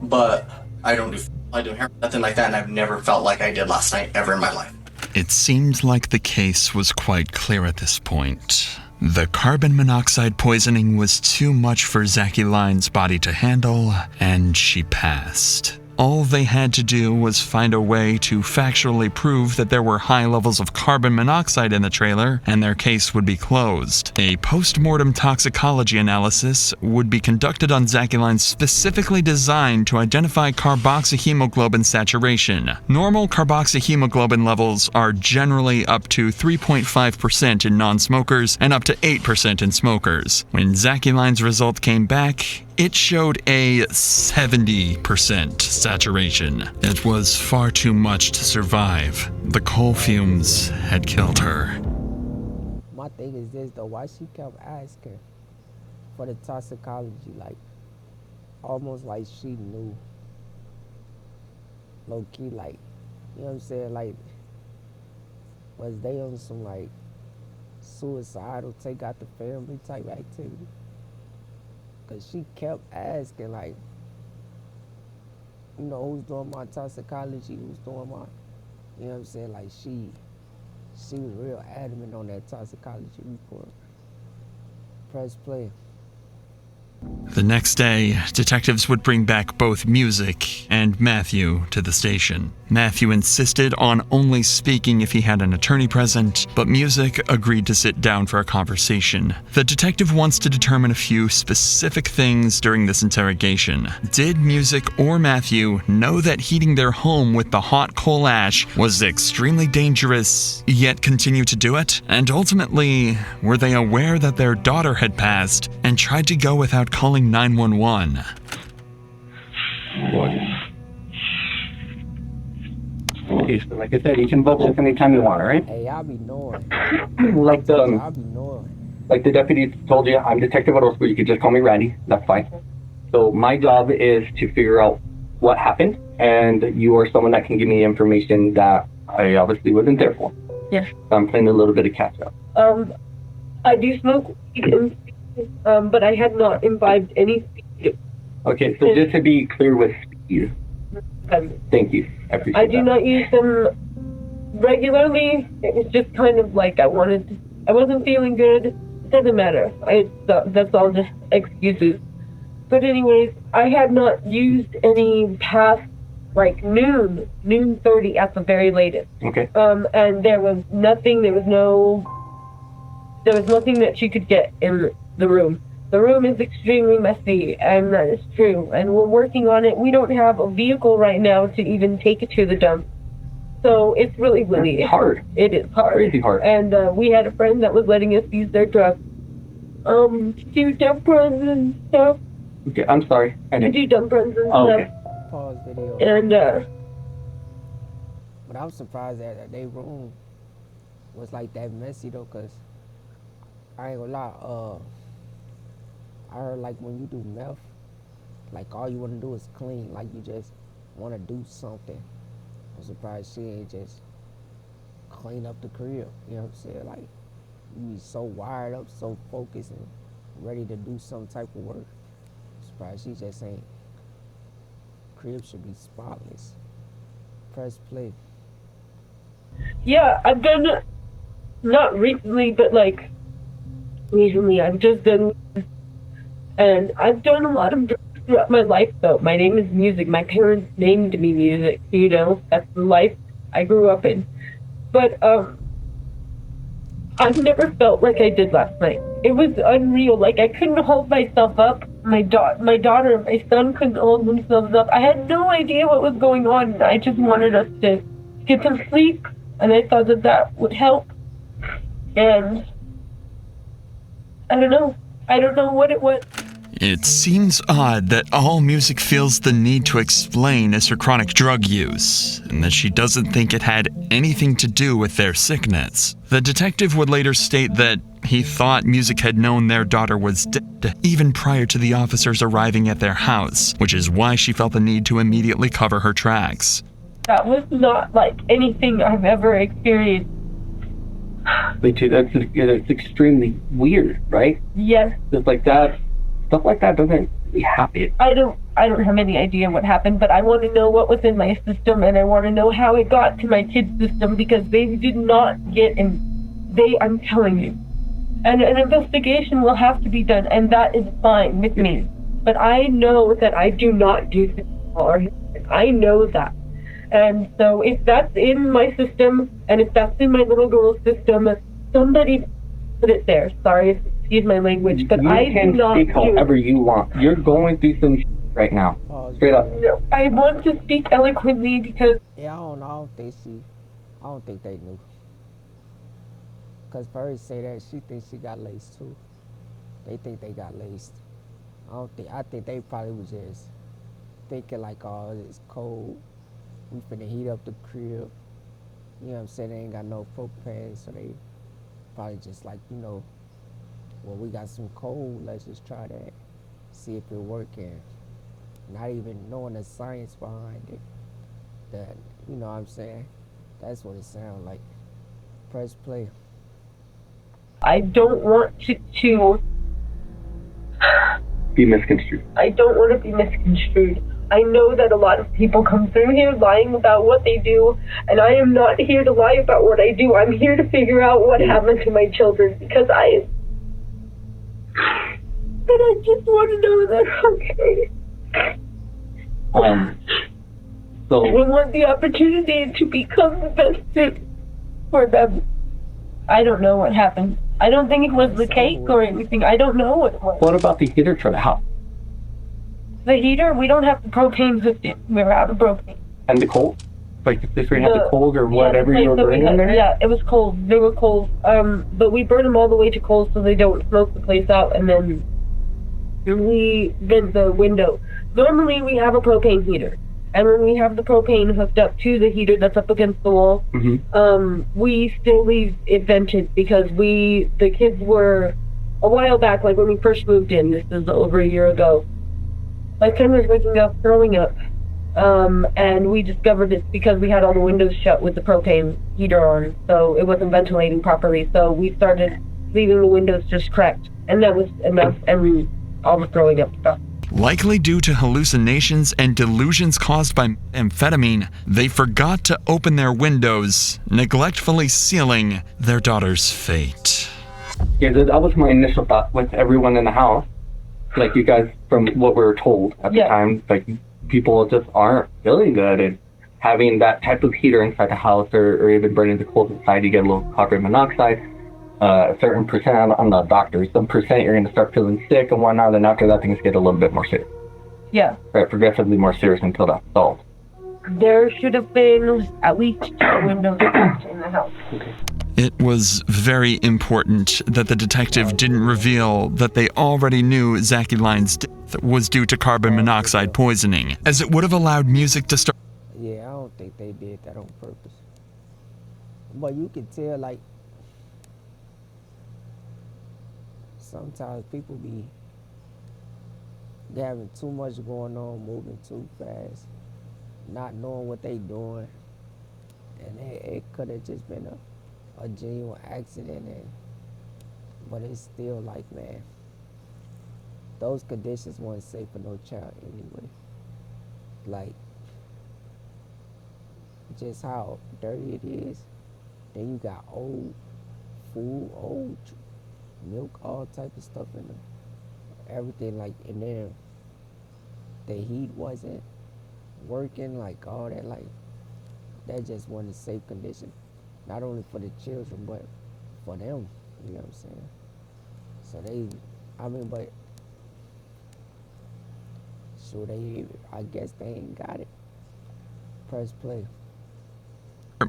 but I don't do heroin, nothing like that, and I've never felt like I did last night ever in my life. It seemed like the case was quite clear at this point. The carbon monoxide poisoning was too much for Zachy Line's body to handle, and she passed. All they had to do was find a way to factually prove that there were high levels of carbon monoxide in the trailer, and their case would be closed. A post-mortem toxicology analysis would be conducted on Zachy Line specifically designed to identify carboxyhemoglobin saturation. Normal carboxyhemoglobin levels are generally up to 3.5% in non-smokers and up to 8% in smokers. When Zachy Line's result came back, it showed a 70% saturation. It was far too much to survive. The coal fumes had killed her. My thing is this though, why she kept asking for the toxicology, like almost like she knew. Low key, like, you know what I'm saying? Like, was they on some like suicidal, take out the family type activity? Cause she kept asking, like, you know, who's doing my toxicology, who's doing my, you know what I'm saying? Like, she was real adamant on that toxicology report. Press play. The next day, detectives would bring back both Music and Matthew to the station. Matthew insisted on only speaking if he had an attorney present, but Music agreed to sit down for a conversation. The detective wants to determine a few specific things during this interrogation. Did Music or Matthew know that heating their home with the hot coal ash was extremely dangerous, yet continue to do it? And ultimately, were they aware that their daughter had passed and tried to go without calling 911? Okay, so like I said, you can vote this anytime you want, alright? Hey, I'll be knowing. Like I'll be knowing. Like the deputy told you, I'm Detective Orozco, you could just call me Randy, that's fine. So my job is to figure out what happened, and you are someone that can give me information that I obviously wasn't there for. Yes. So I'm playing a little bit of catch up. I do smoke weed, but I had not imbibed any speed. Okay, so just to be clear with speed, thank you. I appreciate I do not use them regularly. It was just kind of like I wasn't feeling good. It doesn't matter. That's all just excuses. But anyways, I had not used any past like noon 30 at the very latest. Okay. And there was nothing that she could get in the room. The room is extremely messy, and that is true. And we're working on it. We don't have a vehicle right now to even take it to the dump. So it's really hard. It is hard. Crazy hard. And we had a friend that was letting us use their truck. Do dump runs and stuff. Okay, I'm sorry. We do dump runs and Oh, stuff. okay. Pause video. And But I'm surprised that their room was like that messy though, cause I ain't gonna lie, I heard like when you do meth, like all you wanna do is clean, like you just wanna do something. I'm surprised she ain't just clean up the crib, you know what I'm saying? Like, you be so wired up, so focused and ready to do some type of work. I'm surprised she just ain't. Crib should be spotless. Press play. yeah, I've done, not recently, but like recently I've just done, and I've done a lot of drugs throughout my life though. My name is Music. My parents named me Music, you know, that's the life I grew up in. But I've never felt like I did last night. It was unreal. Like I couldn't hold myself up. My daughter and my son couldn't hold themselves up. I had no idea what was going on. I just wanted us to get some sleep, and I thought that would help. And I don't know what it was. It seems odd that all Music feels the need to explain is her chronic drug use, and that she doesn't think it had anything to do with their sickness. The detective would later state that he thought Music had known their daughter was dead even prior to the officers arriving at their house, which is why she felt the need to immediately cover her tracks. That was not like anything I've ever experienced. Me too. That's extremely weird, right? Yes. Just like that. Stuff like that doesn't happen. I don't have any idea what happened, but I want to know what was in my system, and I want to know how it got to my kids' system, because they did not get in. I'm telling you. And an investigation will have to be done, and that is fine with me. But I know that I do not do this. I know that. And so if that's in my system, and if that's in my little girl's system, somebody put it there. Sorry, excuse my language, but I do not speak however you want. You're going through some right now. Straight up. No, I want to speak eloquently because... Yeah, I don't think they knew. Because first say that she thinks she got laced too. They think they got laced. I think they probably was just thinking like, oh, it's cold. We finna heat up the crib. You know what I'm saying? They ain't got no propane, so they probably just like, well, we got some coal, let's just try that. See if it working. Not even knowing the science behind it. That, you know what I'm saying? That's what it sounds like. Press play. I don't want to be misconstrued. I don't want to be misconstrued. I know that a lot of people come through here lying about what they do, and I am not here to lie about what I do. I'm here to figure out what happened to my children, because I just want to know that they're okay. So I want the opportunity to become the best fit for them. I don't know what happened. I don't think it was the cake or anything. I don't know what it was. What about the heater for the house? The heater, we don't have the propane hooked in. We're out of propane. And the coal? Like if we have the coals or whatever you were burning in there? Yeah, it was cold. They were cold. But we burn them all the way to coals so they don't smoke the place out, and then we vent the window. Normally we have a propane heater. And when we have the propane hooked up to the heater that's up against the wall, we still leave it vented because the kids were, a while back, like when we first moved in, this is over a year ago, my son was waking up, throwing up, and we discovered it's because we had all the windows shut with the propane heater on, so it wasn't ventilating properly, so we started leaving the windows just cracked, and that was enough, and all the throwing up stuff. Likely due to hallucinations and delusions caused by amphetamine, they forgot to open their windows, neglectfully sealing their daughter's fate. Yeah, that was my initial thought with everyone in the house. Like you guys, from what we were told at the time, like people just aren't feeling good, and having that type of heater inside the house or even burning the coals inside, you get a little carbon monoxide. A certain percent, I'm not a doctor, some percent you're going to start feeling sick and whatnot, and after that things get a little bit more serious. Yeah. Right, progressively more serious until that's solved. There should have been at least 2 windows in the house. It was very important that the detective didn't reveal that they already knew Zachy Lyons' death was due to carbon monoxide poisoning, as it would have allowed Music to start. Yeah, I don't think they did that on purpose. But you can tell, like, sometimes people be having too much going on, moving too fast, not knowing what they doing, and it could have just been a genuine accident, but it's still like, man, those conditions weren't safe for no child anyway. Like, just how dirty it is. Then you got old food, old milk, all type of stuff in them, everything, like, and then the heat wasn't working, like all that, like that just wasn't a safe condition, not only for the children but for them, you know what I'm saying? So but so I guess they ain't got it. Press play.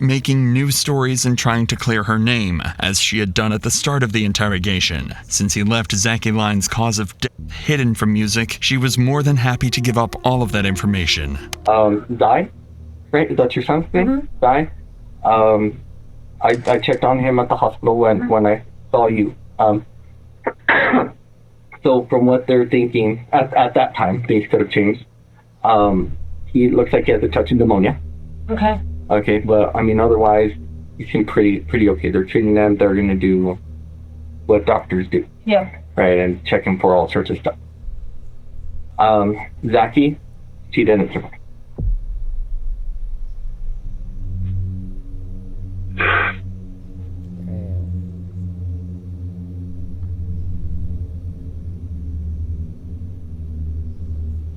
making new stories and trying to clear her name, as she had done at the start of the interrogation. Since he left Zachy Line's cause of death hidden from Music, she was more than happy to give up all of that information. Zai? Right? Is that your son's name? Zai? I checked on him at the hospital when I saw you. So from what they're thinking, at that time, things could have changed. He looks like he has a touch of pneumonia. Okay. Okay, but I mean, otherwise, you seem pretty okay. They're treating them. They're gonna do what doctors do. Yeah. Right, and checking for all sorts of stuff. Zachy, she didn't survive.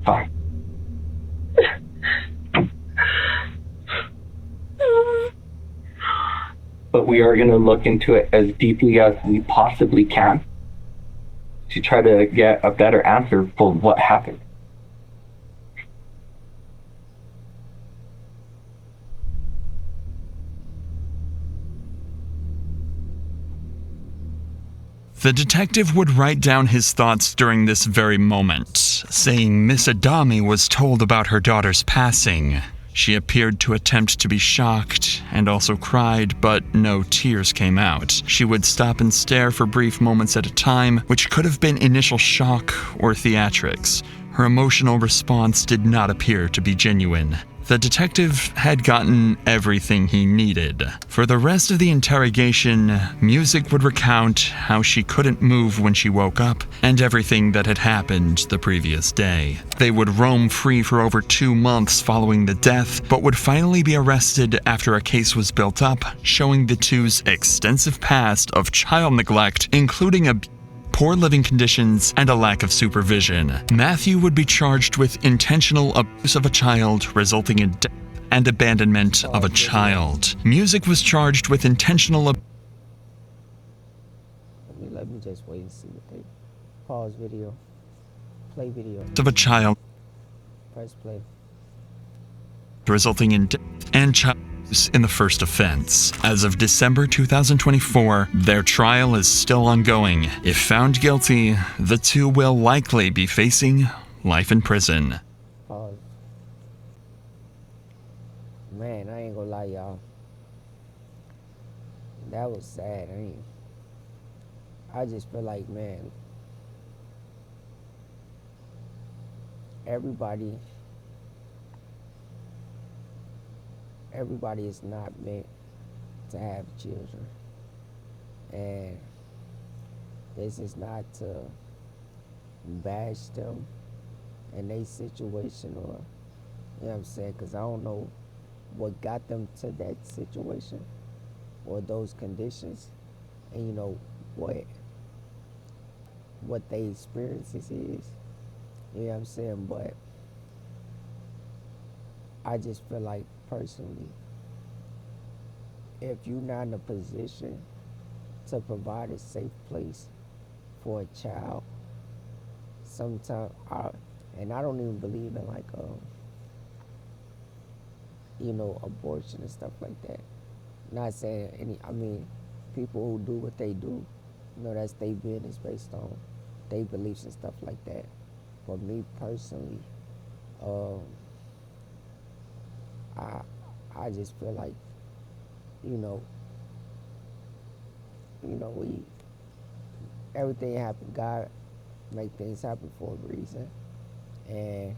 Fine. But we are going to look into it as deeply as we possibly can to try to get a better answer for what happened. The detective would write down his thoughts during this very moment, saying Miss Adami was told about her daughter's passing. She appeared to attempt to be shocked and also cried, but no tears came out. She would stop and stare for brief moments at a time, which could have been initial shock or theatrics. Her emotional response did not appear to be genuine. The detective had gotten everything he needed. For the rest of the interrogation, Music would recount how she couldn't move when she woke up and everything that had happened the previous day. They would roam free for over 2 months following the death, but would finally be arrested after a case was built up, showing the two's extensive past of child neglect, including poor living conditions, and a lack of supervision. Matthew would be charged with intentional abuse of a child, resulting in death and abandonment of a child. Music was charged with intentional Let me just wait and see what they pause video. Play video. of a child, Press play. resulting in death and child abuse in the first offense. As of December 2024, their trial is still ongoing. If found guilty, the two will likely be facing life in prison. Pause. Man, I ain't gonna lie, y'all. That was sad. I just feel like, man, everybody is not meant to have children. And this is not to bash them in their situation, or, you know what I'm saying, because I don't know what got them to that situation or those conditions, and you know what they experiences is, you know what I'm saying. But I just feel like, personally, if you're not in a position to provide a safe place for a child, sometimes, and I don't even believe in like abortion and stuff like that. Not saying people who do what they do, that's their business based on their beliefs and stuff like that. But me personally, I just feel like, everything happen. God make things happen for a reason, and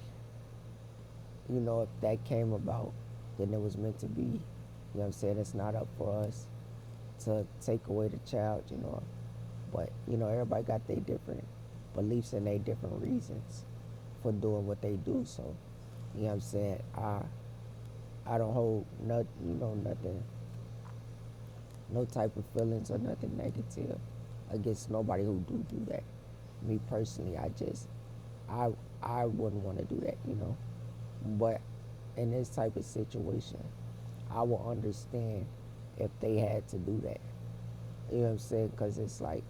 if that came about, then it was meant to be. You know what I'm saying? It's not up for us to take away the child, But everybody got their different beliefs and their different reasons for doing what they do. So, you know what I'm saying? I don't hold nothing, no type of feelings or nothing negative against nobody who do that. Me personally, I wouldn't want to do that, But in this type of situation, I will understand if they had to do that. You know what I'm saying? Because it's like,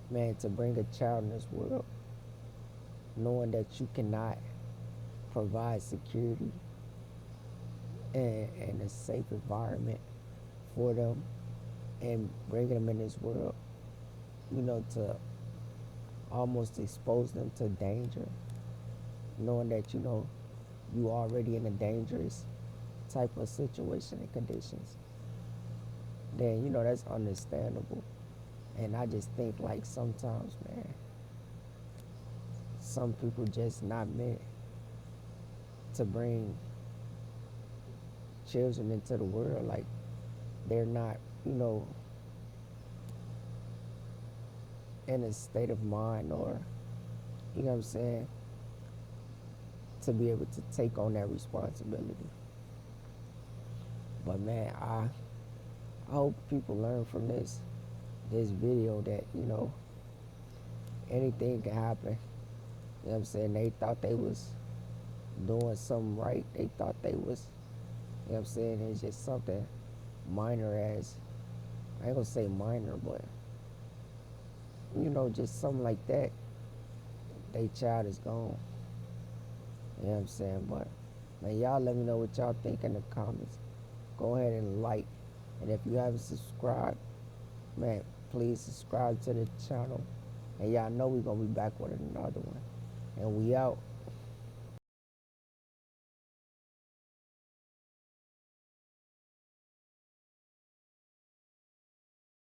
man, to bring a child in this world, knowing that you cannot provide security and a safe environment for them, and bringing them in this world, you know, to almost expose them to danger, knowing that, you know, you already in a dangerous type of situation and conditions, then, you know, that's understandable. And I just think, like, sometimes, man, some people just not meant to bring children into the world. Like, they're not, you know, in a state of mind, or, you know what I'm saying, to be able to take on that responsibility. But man, I hope people learn from this video that, you know, anything can happen. You know what I'm saying? They thought they was doing something right. They thought they was, you know what I'm saying, it's just something minor as, I ain't gonna say minor, but, you know, just something like that. They child is gone. You know what I'm saying? But, man, y'all let me know what y'all think in the comments. Go ahead and like. And if you haven't subscribed, man, please subscribe to the channel. And y'all know we're going to be back with another one. And we out.